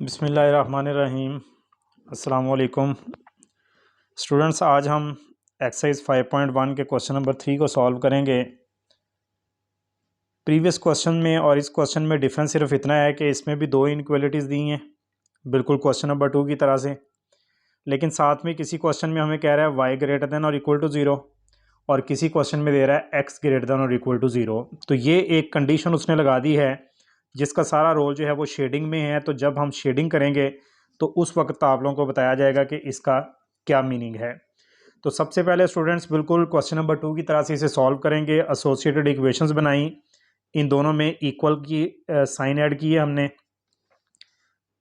बिस्मिल्लाहिर्रहमानिर्रहीम। अस्सलाम वालेकुम स्टूडेंट्स, आज हम एक्सरसाइज 5.1 के क्वेश्चन नंबर 3 को सॉल्व करेंगे। प्रीवियस क्वेश्चन में और इस क्वेश्चन में डिफरेंस सिर्फ इतना है कि इसमें भी दो इनइक्वालिटीज़ दी हैं, बिल्कुल क्वेश्चन नंबर 2 की तरह से। लेकिन साथ में किसी क्वेश्चन में हमें कह रहा है y ग्रेटर देन और इक्वल टू 0 और किसी क्वेश्चन में दे रहा है x ग्रेटर देन और इक्वल टू 0। तो ये एक कंडीशन उसने लगा दी है जिसका सारा रोल जो है वो शेडिंग में है। तो जब हम शेडिंग करेंगे तो उस वक्त आप लोगों को बताया जाएगा कि इसका क्या मीनिंग है। तो सबसे पहले स्टूडेंट्स बिल्कुल क्वेश्चन नंबर 2 की तरह से इसे सॉल्व करेंगे। एसोसिएटेड इक्वेशंस बनाई, इन दोनों में इक्वल की साइन ऐड की है हमने।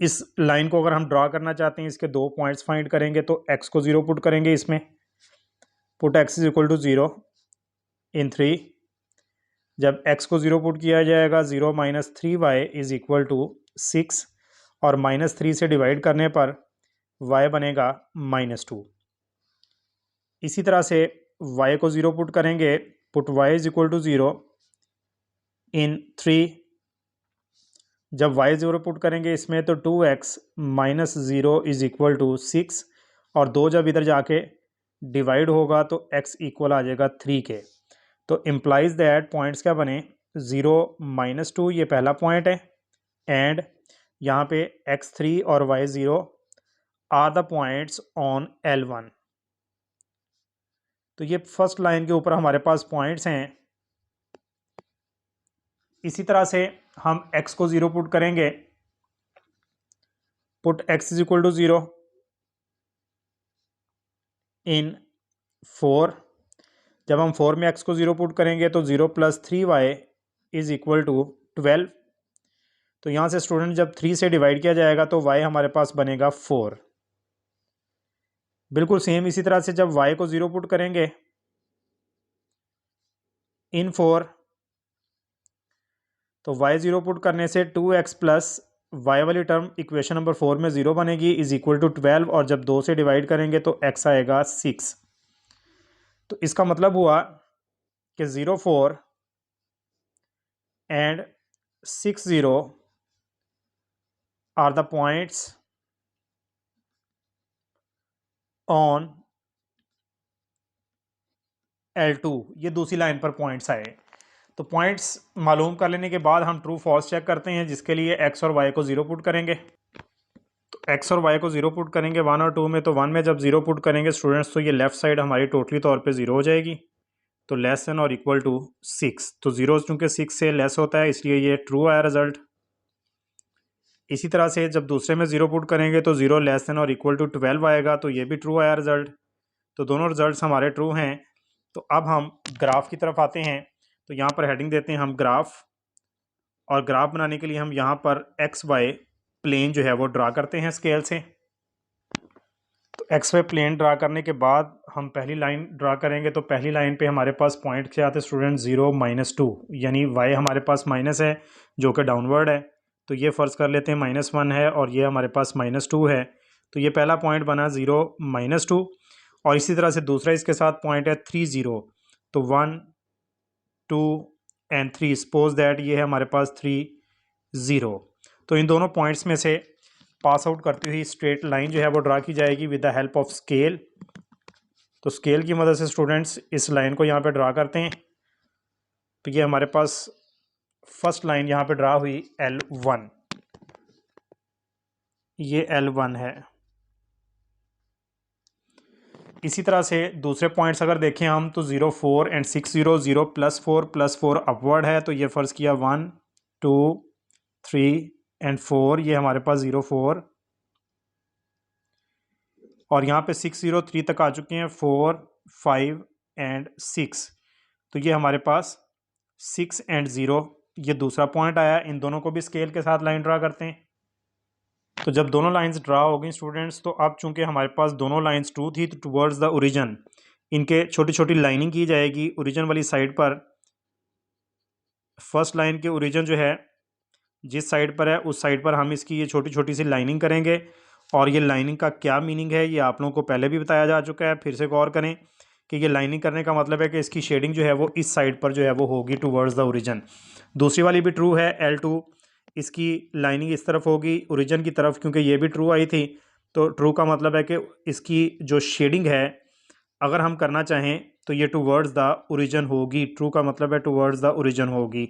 इस लाइन को अगर हम ड्रा करना चाहते हैं, इसके दो पॉइंट्स फाइंड करेंगे तो x को 0 पुट करेंगे इसमें, put x is equal to 0 in 3। जब x को 0 पुट किया जाएगा 0 minus 3y is equal to 6 और -3 से डिवाइड करने पर y बनेगा -2। इसी तरह से y को 0 पुट करेंगे, put y is equal to 0 in 3। जब y 0 पुट करेंगे इसमें तो 2x minus 0 is equal to 6 और 2 जब इधर जाके डिवाइड होगा तो x इक्वल आ जाएगा 3 के। तो इम्प्लाइज दैट पॉइंट्स क्या बने, 0 -2 ये पहला पॉइंट है एंड यहाँ पे x3 और y0 are the points on L1। तो ये फर्स्ट लाइन के ऊपर हमारे पास पॉइंट्स हैं। इसी तरह से हम x को 0 पुट करेंगे, put x is equal to 0 in 4। जब हम 4 में x को 0 पुट करेंगे तो 0 plus 3y is equal to 12। तो यहाँ से स्टूडेंट जब 3 से डिवाइड किया जाएगा तो y हमारे पास बनेगा 4। बिल्कुल सेम इसी तरह से जब y को 0 पुट करेंगे इन 4 तो y 0 पुट करने से 2x प्लस y वाली टर्म इक्वेशन नंबर 4 में 0 बनेगी इज इक्वल टू 12 और जब 2 से डिवाइड करेंगे तो x आएगा 6। तो इसका मतलब हुआ कि 0 4 and 6 0 are the points on L2। ये दूसरी लाइन पर पॉइंट्स आए। तो पॉइंट्स मालूम कर लेने के बाद हम ट्रू फॉल्स चेक करते हैं, जिसके लिए x और y को 0 पुट करेंगे। तो x और y को 0 पुट करेंगे 1 और 2 में। तो 1 में जब 0 पुट करेंगे स्टूडेंट्स तो ये लेफ्ट साइड हमारी टोटली तौर पे 0 हो जाएगी, तो लेस देन और इक्वल टू 6। तो 0 चूँकि 6 से लेस होता है इसलिए ये ट्रू आया रिजल्ट। इसी तरह से जब दूसरे में 0 पुट करेंगे तो 0 लेस देन और इक्वल टू 12 आएगा, तो ये भी ट्रू आया रिजल्ट। तो दोनों रिजल्ट्स हमारे ट्रू हैं। तो अब हम ग्राफ की तरफ आते हैं। तो यहाँ पर हेडिंग देते हैं हम ग्राफ, और ग्राफ बनाने के लिए हम यहाँ पर एक्स वाई प्लेन जो है वो ड्रा करते हैं स्केल से। तो एक्स वाई प्लेन ड्रा करने के बाद हम पहली लाइन ड्रा करेंगे। तो पहली लाइन पे हमारे पास पॉइंट क्या आते हैं स्टूडेंट, 0 -2, यानी वाई हमारे पास माइनस है जो कि डाउनवर्ड है। तो ये फ़र्ज़ कर लेते हैं -1 है और ये हमारे पास -2 है। तो ये पहला पॉइंट बना 0 -2 और इसी तरह से दूसरा इसके साथ पॉइंट है 3 0। तो 1 2 एंड 3, सपोज दैट ये है हमारे पास 3 0। तो इन दोनों पॉइंट्स में से पास आउट करती हुई स्ट्रेट लाइन जो है वो ड्रा की जाएगी with the help of scale. तो स्केल की मदद से स्टूडेंट्स इस लाइन को यहाँ पे ड्रा करते हैं। तो ये हमारे पास फर्स्ट लाइन यहाँ पे ड्रा हुई L1, ये L1 है। इसी तरह से दूसरे पॉइंट्स अगर देखें हम तो 0 4 एंड 6 0, 0 + 4 अपवर्ड है। तो ये फ़र्ज़ किया 1 2 3 एंड 4, ये हमारे पास 0 4 और यहाँ पे 6 0 3 तक आ चुके हैं, 4 5 एंड 6। तो ये हमारे पास 6 एंड 0 ये दूसरा पॉइंट आया। इन दोनों को भी स्केल के साथ लाइन ड्रा करते हैं। तो जब दोनों लाइंस ड्रा हो गई स्टूडेंट्स, तो अब चूंकि हमारे पास दोनों लाइंस ट्रू थी तो टुवर्ड्स द ओरिजिन इनके छोटी छोटी लाइनिंग की जाएगी ओरिजिन वाली साइड पर। फर्स्ट लाइन के ओरिजिन जो है जिस साइड पर है उस साइड पर हम इसकी ये छोटी छोटी सी लाइनिंग करेंगे। और ये लाइनिंग का क्या मीनिंग है ये आप लोगों को पहले भी बताया जा चुका है, फिर से गौर करें कि ये लाइनिंग करने का मतलब है कि इसकी शेडिंग जो है वो इस साइड पर जो है वो होगी टुवर्ड्स द ओरिजिन। दूसरी वाली भी ट्रू है, L2 इसकी लाइनिंग इस तरफ होगी ओरिजिन की तरफ, क्योंकि ये भी ट्रू आई थी। तो ट्रू का मतलब है कि इसकी जो शेडिंग है अगर हम करना चाहें तो ये टूवर्ड्स द ओरिजिन होगी। ट्रू का मतलब है टूवर्ड्स द ओरिजिन होगी।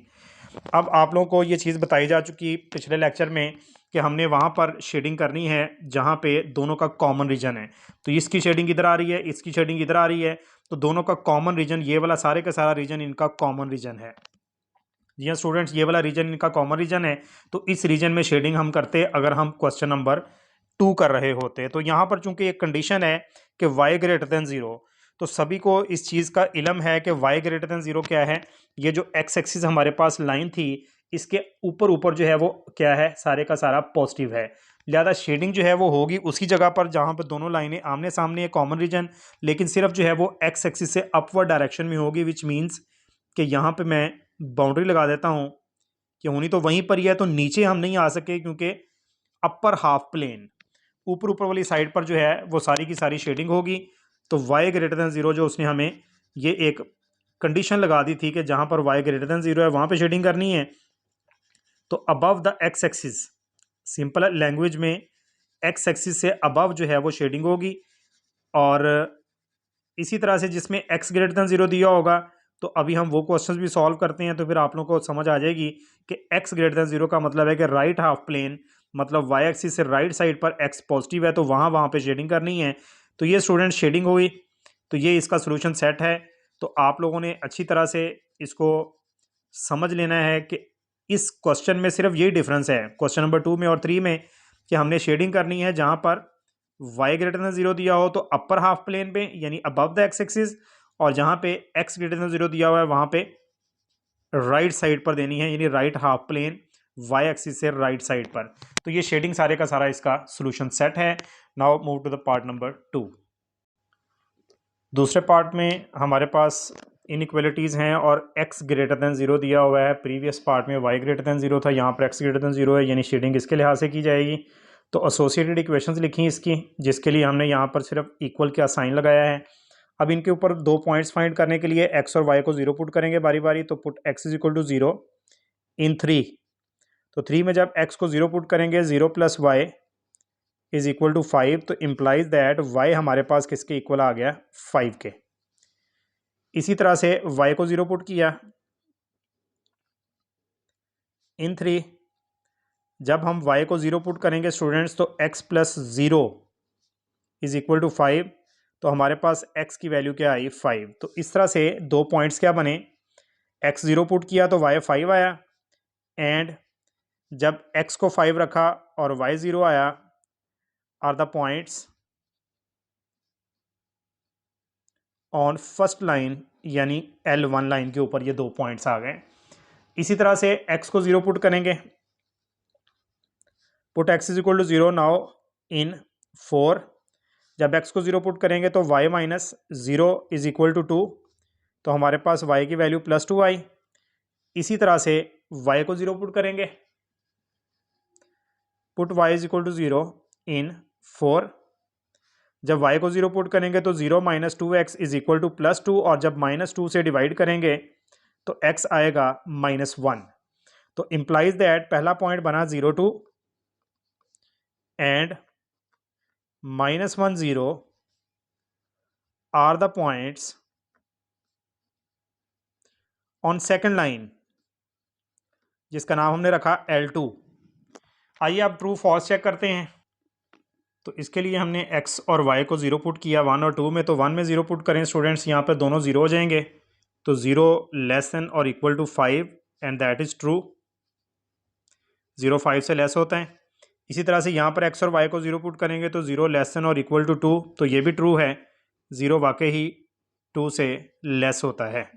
अब आप लोगों को ये चीज़ बताई जा चुकी पिछले लेक्चर में कि हमने वहाँ पर शेडिंग करनी है जहाँ पे दोनों का कॉमन रीजन है। तो इसकी शेडिंग इधर आ रही है, इसकी शेडिंग इधर आ रही है, तो दोनों का कॉमन रीजन, ये वाला सारे का सारा रीजन इनका कॉमन रीजन है। जी हाँ स्टूडेंट्स, ये वाला रीजन इनका कॉमन रीजन है। तो इस रीजन में शेडिंग हम करते अगर हम क्वेश्चन नंबर 2 कर रहे होते। तो यहाँ पर चूंकि एक कंडीशन है कि y ग्रेटर देन 0, तो सभी को इस चीज़ का इल्म है कि y ग्रेटर देन 0 क्या है। ये जो x एक्सिस हमारे पास लाइन थी इसके ऊपर ऊपर जो है वो क्या है, सारे का सारा पॉजिटिव है। लिहाजा शेडिंग जो है वो होगी उसी जगह पर जहाँ पर दोनों लाइनें आमने सामने है, कॉमन रीजन, लेकिन सिर्फ जो है वो x एक्सिस से अपवर्ड डायरेक्शन में होगी। विच मीन्स कि यहाँ पे मैं बाउंड्री लगा देता हूँ कि होनी तो वहीं पर ही है, तो नीचे हम नहीं आ सके क्योंकि अपर हाफ प्लेन ऊपर ऊपर वाली साइड पर जो है वो सारी की सारी शेडिंग होगी। तो y ग्रेटर देन 0 जो उसने हमें ये एक कंडीशन लगा दी थी कि जहाँ पर y ग्रेटर देन 0 है वहाँ पे शेडिंग करनी है। तो above the x axis, simple language में x एक्सिस से अबव जो है वो शेडिंग होगी। और इसी तरह से जिसमें x ग्रेटर देन 0 दिया होगा, तो अभी हम वो क्वेश्चंस भी सॉल्व करते हैं तो फिर आप लोगों को समझ आ जाएगी कि x ग्रेटर देन 0 का मतलब है कि राइट हाफ प्लेन, मतलब y एक्सिस से राइट साइड पर x पॉजिटिव है तो वहाँ पे शेडिंग करनी है। तो ये स्टूडेंट शेडिंग हुई, तो ये इसका सोल्यूशन सेट है। तो आप लोगों ने अच्छी तरह से इसको समझ लेना है कि इस क्वेश्चन में सिर्फ यही डिफरेंस है क्वेश्चन नंबर 2 में और 3 में कि हमने शेडिंग करनी है जहाँ पर y ग्रेटर देन 0 दिया हो तो अपर हाफ प्लेन पे यानी अबव द एक्स एक्सिस, और जहाँ पे x ग्रेटर देन 0 दिया हुआ है वहाँ पे राइट साइड पर देनी है, यानी right half plane y axis से राइट साइड पर। तो ये शेडिंग सारे का सारा इसका सोल्यूशन सेट है। Now move to the part number 2। दूसरे पार्ट में हमारे पास इनइक्वालिटीज़ हैं और x ग्रेटर देन 0 दिया हुआ है। प्रीवियस पार्ट में y ग्रेटर देन 0 था, यहाँ पर x ग्रेटर देन 0 है, यानी शेडिंग इसके लिहाज से की जाएगी। तो एसोसिएटेड इक्वेशंस लिखी इसकी, जिसके लिए हमने यहाँ पर सिर्फ इक्वल का साइन लगाया है। अब इनके ऊपर 2 पॉइंट्स फाइंड करने के लिए x और y को 0 पुट करेंगे बारी बारी। तो put x is equal to 0 in 3। तो 3 में जब x को 0 पुट करेंगे 0 plus y is equal to 5, तो इम्प्लाइज दैट y हमारे पास किसके इक्वल आ गया, 5 के। इसी तरह से y को 0 पुट किया इन 3। जब हम y को 0 पुट करेंगे स्टूडेंट्स तो x plus 0 is equal to 5, तो हमारे पास x की वैल्यू क्या आई, 5। तो इस तरह से 2 पॉइंट्स क्या बने, x 0 पुट किया तो y 5 आया, एंड जब x को 5 रखा और y 0 आया, are the points on first line यानी L1 लाइन के ऊपर ये 2 पॉइंट्स आ गए। इसी तरह से x को 0 पुट करेंगे, put x is equal to 0 now in 4। जब x को 0 पुट करेंगे तो y minus 0 is equal to 2, तो हमारे पास y की वैल्यू प्लस 2 आई। इसी तरह से y को 0 पुट करेंगे, put y is equal to 0 in 4। जब y को 0 पुट करेंगे तो 0 minus 2x is equal to plus 2, और जब माइनस 2 से डिवाइड करेंगे तो x आएगा -1। तो इम्प्लाइज दैट पहला पॉइंट बना 0 2 and -1 0 are the points on second line जिसका नाम हमने रखा L2। आइए अब ट्रू फॉल्स चेक करते हैं। तो इसके लिए हमने x और y को 0 पुट किया 1 और 2 में, तो 1 में 0 पुट करें स्टूडेंट्स, यहाँ पर दोनों 0 हो जाएंगे। तो 0 लेस देन और equal to 5 and that is true. 0 5 से लेस होता है। इसी तरह से यहाँ पर x और y को 0 पुट करेंगे तो 0 लेस देन और इक्वल टू 2, तो ये भी ट्रू है। 0 वाकई ही 2 से लेस होता है।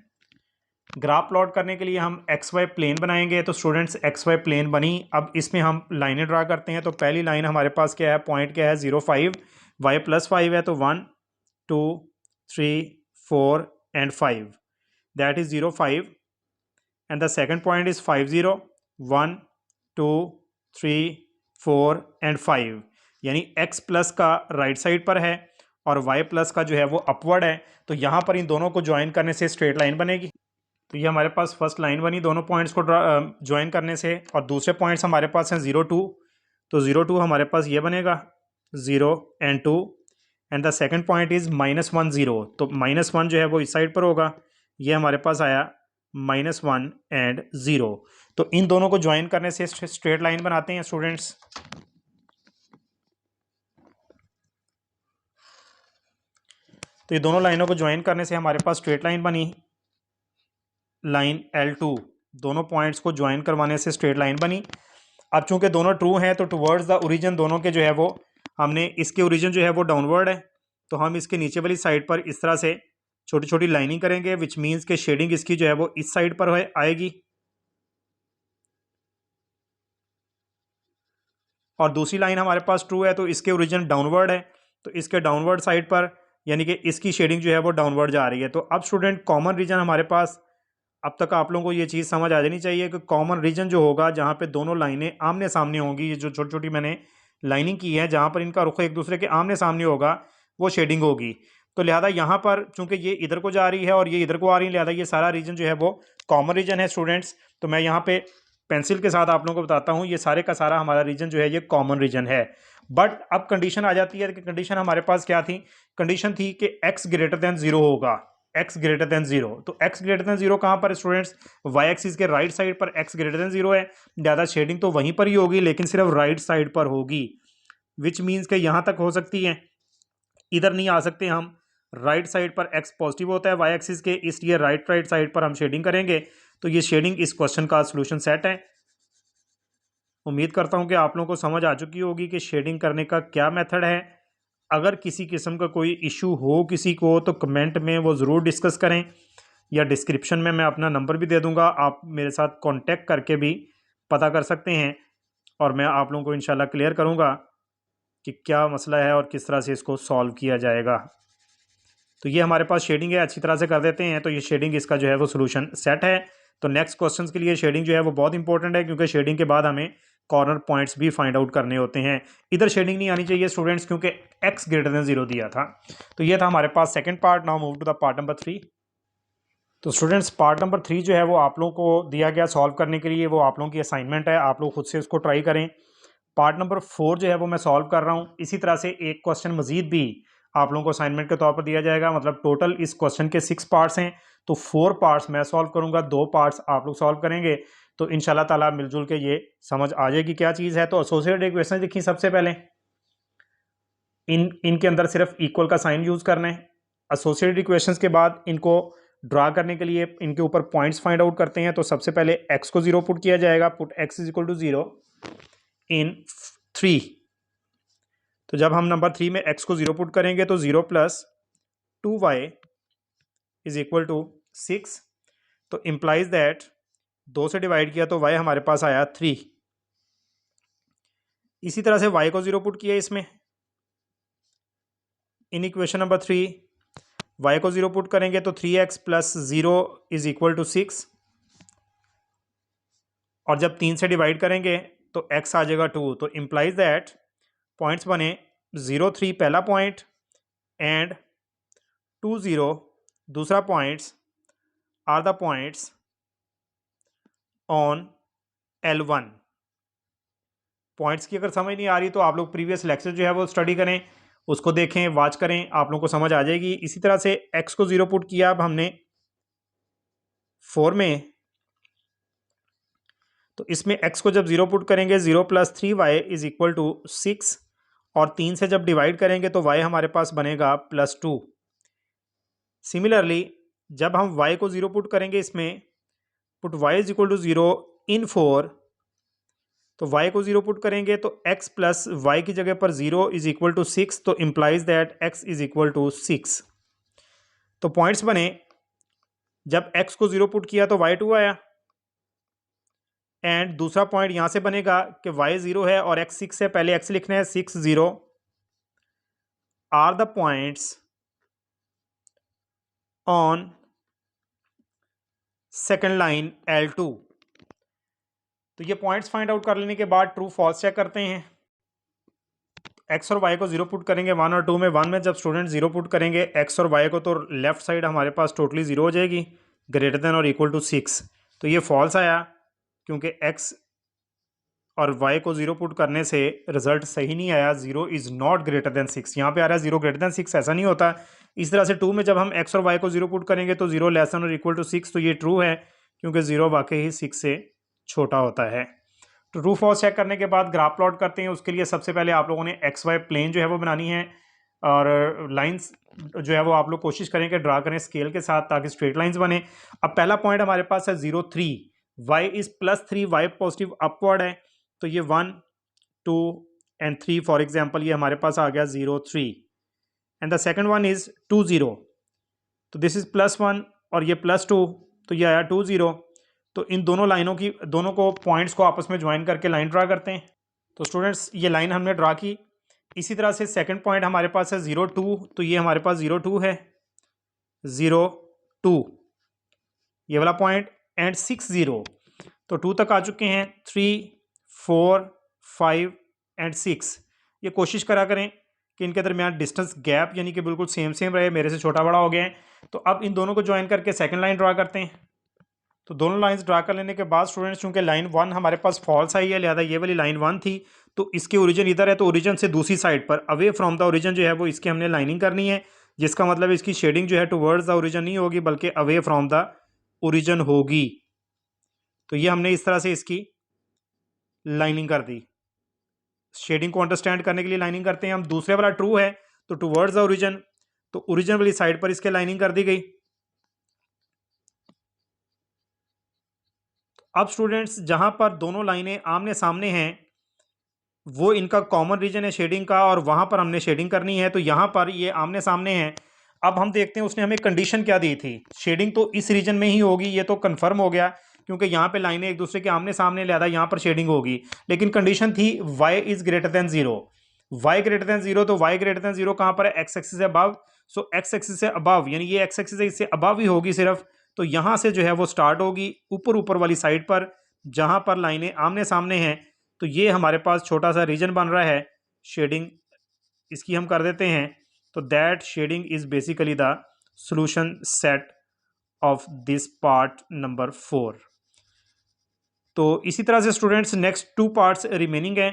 ग्राफ प्लॉट करने के लिए हम एक्स वाई प्लेन बनाएंगे। तो स्टूडेंट्स एक्स वाई प्लेन बनी, अब इसमें हम लाइनें ड्रा करते हैं। तो पहली लाइन हमारे पास क्या है, पॉइंट क्या है 0 5, वाई प्लस 5 है तो 1 2 3 4 and 5, that is 0 5। And the second point is 5 0 1 2 3 4 and 5, यानी एक्स प्लस का राइट साइड पर है और वाई प्लस का जो है वो अपवर्ड है। तो यहाँ पर इन दोनों को ज्वाइन करने से स्ट्रेट लाइन बनेगी। तो ये हमारे पास फर्स्ट लाइन बनी दोनों पॉइंट्स को ज्वाइन करने से, और दूसरे पॉइंट्स हमारे पास हैं 0 2, तो 0 2 हमारे पास ये बनेगा 0 and 2, and the second point is -1 0, तो -1 जो है वो इस साइड पर होगा, ये हमारे पास आया -1 एंड 0। तो इन दोनों को ज्वाइन करने से स्ट्रेट लाइन बनाते हैं स्टूडेंट्स। तो ये दोनों लाइनों को ज्वाइन करने से हमारे पास स्ट्रेट लाइन बनी, लाइन L2, दोनों पॉइंट्स को ज्वाइन करवाने से स्ट्रेट लाइन बनी। अब चूंकि दोनों ट्रू हैं तो टुवर्ड्स द ओरिजिन दोनों के जो है वो, हमने इसके ओरिजिन जो है वो डाउनवर्ड है, तो हम इसके नीचे वाली साइड पर इस तरह से छोटी छोटी लाइनिंग करेंगे, विच मीन्स के शेडिंग इसकी जो है वो इस साइड पर आएगी, और दूसरी लाइन हमारे पास ट्रू है तो इसके ओरिजिन डाउनवर्ड है, तो इसके डाउनवर्ड साइड पर यानी कि इसकी शेडिंग जो है वो डाउनवर्ड जा रही है। तो अब स्टूडेंट कॉमन रीजन हमारे पास, अब तक आप लोगों को ये चीज़ समझ आ जानी चाहिए कि कॉमन रीजन जो होगा जहाँ पे दोनों लाइनें आमने सामने होंगी, ये जो छोटी छोटी मैंने लाइनिंग की है जहाँ पर इनका रुख एक दूसरे के आमने सामने होगा, वो शेडिंग होगी। तो लिहाजा यहाँ पर चूंकि ये इधर को जा रही है और ये इधर को आ रही है, लिहाजा ये सारा रीजन जो है वो कॉमन रीजन है स्टूडेंट्स। तो मैं यहाँ पे पेंसिल के साथ आप लोगों को बताता हूँ, ये सारे का सारा हमारा रीजन जो है ये कॉमन रीजन है। बट अब कंडीशन आ जाती है कि कंडीशन हमारे पास क्या थी, कंडीशन थी कि x ग्रेटर देन 0 होगा, x ग्रेटर देन 0। तो x ग्रेटर देन 0 कहाँ पर स्टूडेंट्स, y एक्सिस के राइट साइड पर x ग्रेटर देन 0 है, ज़्यादा शेडिंग तो वहीं पर ही होगी लेकिन सिर्फ राइट साइड पर होगी, विच मीन्स के यहाँ तक हो सकती है, इधर नहीं आ सकते हम। राइट साइड पर x पॉजिटिव होता है y एक्सिस के, इसलिए राइट साइड पर हम शेडिंग करेंगे। तो ये शेडिंग इस क्वेश्चन का सोल्यूशन सेट है। उम्मीद करता हूँ कि आप लोगों को समझ आ चुकी होगी कि शेडिंग करने का क्या मेथड है। अगर किसी किस्म का कोई इशू हो किसी को तो कमेंट में वो ज़रूर डिस्कस करें, या डिस्क्रिप्शन में मैं अपना नंबर भी दे दूँगा, आप मेरे साथ कांटेक्ट करके भी पता कर सकते हैं, और मैं आप लोगों को इंशाल्लाह क्लियर करूँगा कि क्या मसला है और किस तरह से इसको सॉल्व किया जाएगा। तो ये हमारे पास शेडिंग है, अच्छी तरह से कर देते हैं, तो ये शेडिंग इसका जो है वो सोल्यूशन सेट है। तो नेक्स्ट क्वेश्चन के लिए शेडिंग जो है वो बहुत इंपॉर्टेंट है, क्योंकि शेडिंग के बाद हमें कॉर्नर पॉइंट्स भी फाइंड आउट करने होते हैं। इधर शेडिंग नहीं आनी चाहिए स्टूडेंट्स, क्योंकि x ग्रेटर देन 0 दिया था। तो ये था हमारे पास second part. Now move to the part number 3। तो स्टूडेंट्स पार्ट नंबर 3 जो है वो आप लोगों को दिया गया सॉल्व करने के लिए, वो आप लोगों की असाइनमेंट है, आप लोग खुद से उसको ट्राई करें। पार्ट नंबर 4 जो है वो मैं सॉल्व कर रहा हूँ। इसी तरह से एक क्वेश्चन मजीद भी आप लोगों को असाइनमेंट के तौर पर दिया जाएगा, मतलब टोटल इस क्वेश्चन के 6 पार्ट्स हैं, तो 4 पार्ट्स मैं सॉल्व करूंगा, 2 पार्ट्स आप लोग सॉल्व करेंगे। तो इंशाल्लाह ताला मिलजुल के ये समझ आ जाएगी क्या चीज़ है। तो एसोसिएटेड इक्वेशन लिखी सबसे पहले, इनके अंदर सिर्फ इक्वल का साइन यूज़ करना है। एसोसिएटेड इक्वेशंस के बाद इनको ड्रा करने के लिए इनके ऊपर पॉइंट्स फाइंड आउट करते हैं। तो सबसे पहले x को 0 पुट किया जाएगा, put x is equal to 0 in 3। तो जब हम नंबर 3 में x को 0 पुट करेंगे तो 0 plus 2y is equal to 6। तो इम्प्लाइज दैट 2 से डिवाइड किया तो y हमारे पास आया 3। इसी तरह से y को 0 पुट किया इसमें, इन इक्वेशन नंबर 3 y को 0 पुट करेंगे तो 3x plus 0 is equal to 6, और जब 3 से डिवाइड करेंगे तो x आ जाएगा 2। तो इम्प्लाइज दैट पॉइंट्स बने 0 3 पहला पॉइंट एंड 2 0 दूसरा points are the points on L1। Points की अगर समझ नहीं आ रही तो आप लोग प्रीवियस लेक्चर जो है वो स्टडी करें, उसको देखें, वॉच करें, आप लोगों को समझ आ जाएगी। इसी तरह से x को 0 पुट किया अब हमने 4 में, तो इसमें x को जब 0 पुट करेंगे 0 plus 3y is equal to 6, और 3 से जब डिवाइड करेंगे तो y हमारे पास बनेगा +2। सिमिलरली जब हम y को 0 पुट करेंगे इसमें, put y is equal to 0 in 4, तो y को 0 पुट करेंगे तो x प्लस y की जगह पर 0 इज इक्वल टू 6। तो implies that x is equal to 6। तो पॉइंट्स बने, जब x को 0 पुट किया तो y2 आया, एंड दूसरा पॉइंट यहां से बनेगा कि y 0 है और x 6 है, पहले x लिखना है, 6 0 are the points on second line L2। तो ये पॉइंट्स फाइंड आउट कर लेने के बाद ट्रू फॉल्स चेक करते हैं। x और y को 0 पुट करेंगे 1 और 2 में। 1 में जब स्टूडेंट 0 पुट करेंगे x और y को, तो लेफ्ट साइड हमारे पास टोटली 0 हो जाएगी, ग्रेटर देन और इक्वल टू 6, तो ये फॉल्स आया क्योंकि x और y को 0 पुट करने से रिजल्ट सही नहीं आया। 0 इज़ नॉट ग्रेटर देन 6, यहाँ पे आ रहा है 0 ग्रेटर देन 6, ऐसा नहीं होता। इस तरह से 2 में जब हम x और y को 0 पुट करेंगे तो 0 लेस देन और इक्वल टू 6, तो ये ट्रू है क्योंकि 0 वाकई ही 6 से छोटा होता है। तो ट्रू फॉल्स चेक करने के बाद ग्राफ प्लॉट करते हैं। उसके लिए सबसे पहले आप लोगों ने एक्स वाई प्लेन जो है वो बनानी है, और लाइंस जो है वो आप लोग कोशिश करें कि ड्रा करें स्केल के साथ ताकि स्ट्रेट लाइंस बने। अब पहला पॉइंट हमारे पास है 0 3, y is +3, y positive upward है, तो ये 1 2 एंड 3 फॉर एग्जाम्पल ये हमारे पास आ गया 0 3, and the second one is 2 0, तो दिस इज +1 और ये +2, तो ये आया 2 0। तो इन दोनों लाइनों की, दोनों को पॉइंट्स को आपस में ज्वाइन करके लाइन ड्रा करते हैं। तो स्टूडेंट्स ये लाइन हमने ड्रा की। इसी तरह से सेकंड पॉइंट हमारे पास है 0 2, तो ये हमारे पास 0 2 है, 0 2 ये वाला पॉइंट, एंड 6 0, तो 2 तक आ चुके हैं। 3 4 5 एंड 6, ये कोशिश करा करें कि इनके दरमियान डिस्टेंस गैप यानी कि बिल्कुल सेम सेम रहे, मेरे से छोटा बड़ा हो गया है। तो अब इन दोनों को ज्वाइन करके सेकंड लाइन ड्रा करते हैं। तो दोनों लाइंस ड्रा कर लेने के बाद स्टूडेंट्स, चूंकि लाइन 1 हमारे पास फॉल्स आई है, लिहाजा ये वाली लाइन 1 थी, तो इसके ओरिजिन इधर है, तो ओरिजिन से दूसरी साइड पर अवे फ्रॉम द ओरिजिन जो है वो इसकी हमने लाइनिंग करनी है, जिसका मतलब इसकी शेडिंग जो है टुवर्ड्स द ओरिजिन नहीं होगी बल्कि अवे फ्रॉम द ओरिजिन होगी। तो ये हमने इस तरह से इसकी लाइनिंग कर दी। शेडिंग को अंडरस्टैंड करने के लिए लाइनिंग करते हैं हम। दूसरे वाला ट्रू है तो टुवर्ड्स द ओरिजिन, तो ओरिजिन वाली साइड पर इसके लाइनिंग कर दी गई। अब स्टूडेंट्स जहां पर दोनों लाइनें आमने सामने हैं वो इनका कॉमन रीजन है शेडिंग का, और वहां पर हमने शेडिंग करनी है। तो यहां पर ये आमने सामने हैं। अब हम देखते हैं उसने हमें कंडीशन क्या दी थी। शेडिंग तो इस रीजन में ही होगी, ये तो कंफर्म हो गया क्योंकि यहाँ पे लाइनें एक दूसरे के आमने सामने, लिहाजा यहाँ पर शेडिंग होगी। लेकिन कंडीशन थी y is greater than 0, y greater than 0, तो y ग्रेटर देन 0 कहाँ पर है? x एक्सिस से अबव। सो x एक्सिस से अबव यानी ये x एक्सिस से इससे अबव ही होगी सिर्फ, तो यहाँ से जो है वो स्टार्ट होगी ऊपर ऊपर वाली साइड पर जहाँ पर लाइनें आमने सामने हैं। तो ये हमारे पास छोटा सा रीजन बन रहा है, शेडिंग इसकी हम कर देते हैं। तो that shading is basically the solution set of this part number 4। तो इसी तरह से स्टूडेंट्स नेक्स्ट 2 पार्ट्स रिमेनिंग हैं।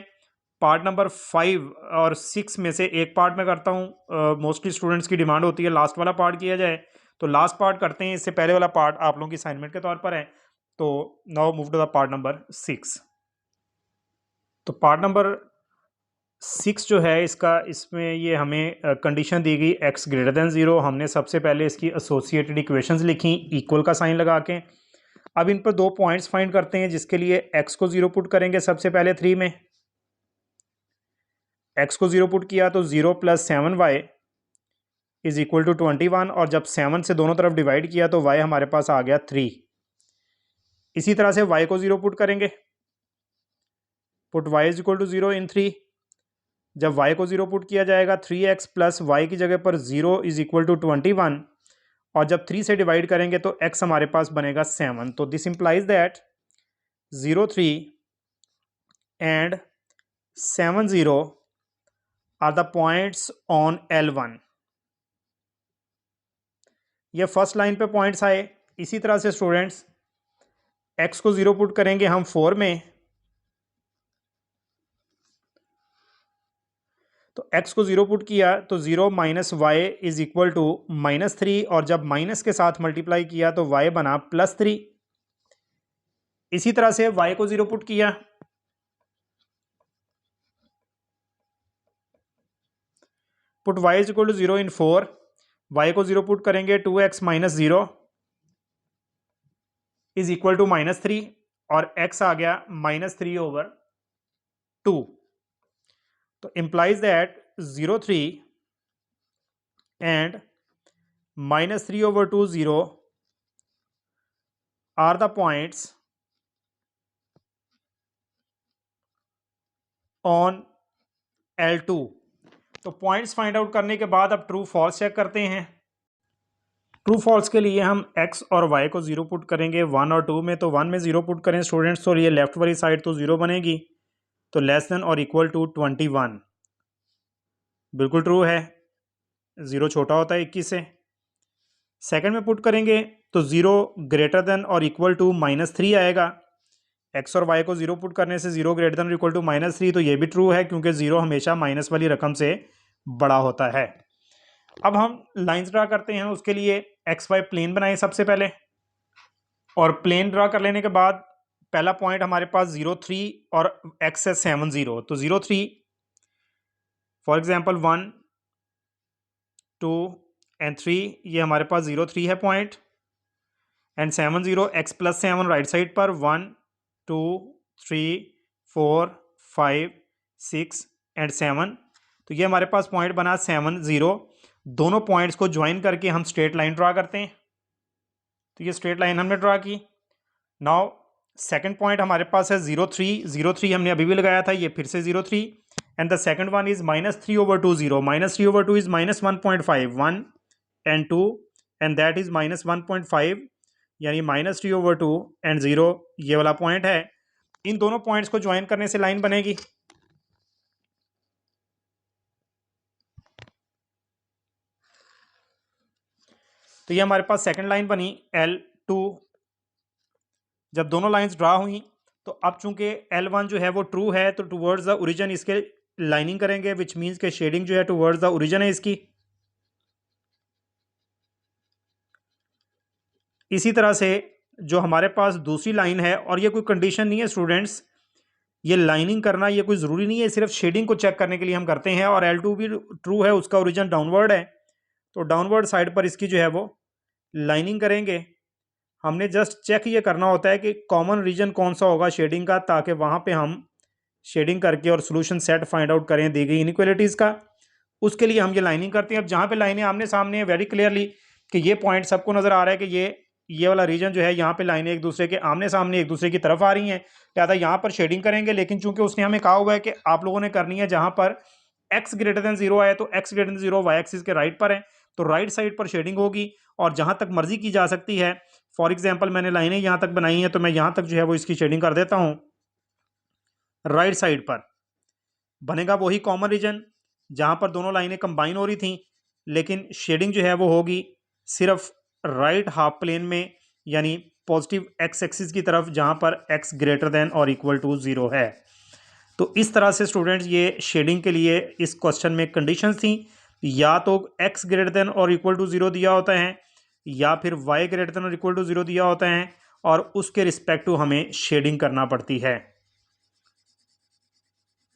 पार्ट नंबर 5 और 6 में से एक पार्ट मैं करता हूँ। मोस्टली स्टूडेंट्स की डिमांड होती है लास्ट वाला पार्ट किया जाए, तो लास्ट पार्ट करते हैं। इससे पहले वाला पार्ट आप लोगों की असाइनमेंट के तौर पर है। तो now move to the part number 6। तो पार्ट नंबर 6 जो है इसका, इसमें ये हमें कंडीशन दी गई x ग्रेटर देन 0। हमने सबसे पहले इसकी एसोसिएटेड इक्वेशंस लिखी इक्वल का साइन लगा के। अब इन पर 2 पॉइंट्स फाइंड करते हैं, जिसके लिए x को 0 पुट करेंगे सबसे पहले 3 में। x को 0 पुट किया तो 0 + 7y इज इक्वल टू 21, और जब 7 से दोनों तरफ डिवाइड किया तो y हमारे पास आ गया 3। इसी तरह से y को 0 पुट करेंगे, put y is equal to 0 in 3। जब y को 0 पुट किया जाएगा 3x + y की जगह पर 0 इज इक्वल टू 21, और जब 3 से डिवाइड करेंगे तो x हमारे पास बनेगा 7। तो this implies that 0 3 and 7 0 are the points on L1। ये फर्स्ट लाइन पे पॉइंट्स आए। इसी तरह से स्टूडेंट्स x को 0 पुट करेंगे हम 4 में, तो x को 0 पुट किया तो 0 - y इज इक्वल टू -3, और जब माइनस के साथ मल्टीप्लाई किया तो y बना +3। इसी तरह से y को 0 पुट किया, put y is equal to 0 in 4, y को 0 पुट करेंगे 2x - 0 इज इक्वल टू -3, और x आ गया -3/2। तो implies that 0 3 and -3/2 0 are the points on L2। तो पॉइंट्स फाइंड आउट करने के बाद अब ट्रू फॉल्स चेक करते हैं। ट्रू फॉल्स के लिए हम x और y को 0 पुट करेंगे 1 और 2 में। तो 1 में 0 पुट करें स्टूडेंट्स, तो ये लेफ्ट वाली साइड तो 0 बनेगी, तो लेस देन और इक्वल टू 21 बिल्कुल ट्रू है, 0 छोटा होता है 21 से। सेकंड में पुट करेंगे तो 0 ग्रेटर देन और इक्वल टू -3 आएगा। एक्स और वाई को 0 पुट करने से 0 ग्रेटर देन और इक्वल टू -3, तो ये भी ट्रू है क्योंकि 0 हमेशा माइनस वाली रकम से बड़ा होता है। अब हम लाइंस ड्रा करते हैं। उसके लिए एक्स वाई प्लेन बनाए सबसे पहले, और प्लेन ड्रा कर लेने के बाद पहला पॉइंट हमारे पास 0 3 और एक्स है 7 0, तो 0 3 फॉर एग्जांपल 1 2 एंड 3, ये हमारे पास 0 3 है point, and 7 0 x plus 7 right side पर 1 2 3 4 5 6 एंड 7, तो ये हमारे पास पॉइंट बना 7 0। दोनों पॉइंट्स को ज्वाइन करके हम स्ट्रेट लाइन ड्रा करते हैं, तो ये स्ट्रेट लाइन हमने ड्रा की। नाउ सेकंड पॉइंट हमारे पास है 0 3, 0 3 हमने अभी भी लगाया था, ये फिर से 0 3, and the second one is -3/2 0, -3/2 is -1.5 1 and 2, and that is -1.5, यानी -3/2 एंड 0 ये वाला पॉइंट है। इन दोनों पॉइंट्स को ज्वाइन करने से लाइन बनेगी। तो ये हमारे पास सेकंड लाइन बनी L2। जब दोनों लाइंस ड्रा हुई तो अब चूंकि L1 जो है वो ट्रू है, तो टुवर्ड्स द ओरिजिन इसके लाइनिंग करेंगे, विच मीन्स के शेडिंग जो है टुवर्ड्स द ओरिजिन है इसकी। इसी तरह से जो हमारे पास दूसरी लाइन है, और ये कोई कंडीशन नहीं है स्टूडेंट्स, ये लाइनिंग करना ये कोई ज़रूरी नहीं है, सिर्फ शेडिंग को चेक करने के लिए हम करते हैं। और L2 भी ट्रू है, उसका ओरिजिन डाउनवर्ड है, तो डाउनवर्ड साइड पर इसकी जो है वो लाइनिंग करेंगे। हमने जस्ट चेक ये करना होता है कि कॉमन रीजन कौन सा होगा शेडिंग का, ताकि वहाँ पे हम शेडिंग करके और सोल्यूशन सेट फाइंड आउट करें दी गई इनइक्वालिटीज़ का। उसके लिए हम ये लाइनिंग करते हैं। अब जहाँ पे लाइनें आमने सामने है, वेरी क्लियरली कि ये पॉइंट सबको नज़र आ रहा है कि ये वाला रीजन जो है, यहाँ पे लाइनें एक दूसरे के आमने सामने एक दूसरे की तरफ आ रही हैं, लिहाजा यहाँ पर शेडिंग करेंगे। लेकिन चूंकि उसने हमें कहा हुआ है कि आप लोगों ने करनी है जहाँ पर x ग्रेटर देन 0 आए, तो x greater than 0 y axis के राइट पर है, तो राइट साइड पर शेडिंग होगी। और जहाँ तक मर्जी की जा सकती है, फॉर एग्जाम्पल मैंने लाइनें यहाँ तक बनाई हैं, तो मैं यहाँ तक जो है वो इसकी शेडिंग कर देता हूँ। राइट साइड पर बनेगा वही कॉमन रीजन जहाँ पर दोनों लाइनें कंबाइन हो रही थी, लेकिन शेडिंग जो है वो होगी सिर्फ राइट हाफ प्लेन में, यानी पॉजिटिव एक्स एक्सिस की तरफ, जहाँ पर x ग्रेटर देन और इक्वल टू 0 है। तो इस तरह से स्टूडेंट्स ये शेडिंग के लिए इस क्वेश्चन में कंडीशंस थी, या तो x ग्रेटर देन और इक्वल टू 0 दिया होता है, या फिर y ग्रेटर देन और इक्वल टू 0 दिया होता है, और उसके रिस्पेक्टिव हमें शेडिंग करना पड़ती है।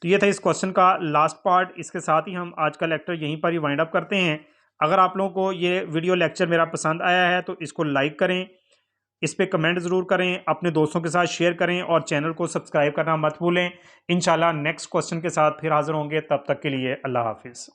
तो ये था इस क्वेश्चन का लास्ट पार्ट। इसके साथ ही हम आज का लेक्चर यहीं पर ही वाइंड अप करते हैं। अगर आप लोगों को ये वीडियो लेक्चर मेरा पसंद आया है तो इसको लाइक करें, इस पे कमेंट ज़रूर करें, अपने दोस्तों के साथ शेयर करें, और चैनल को सब्सक्राइब करना मत भूलें। इंशाल्लाह नेक्स्ट क्वेश्चन के साथ फिर हाजिर होंगे, तब तक के लिए अल्लाह हाफिज़।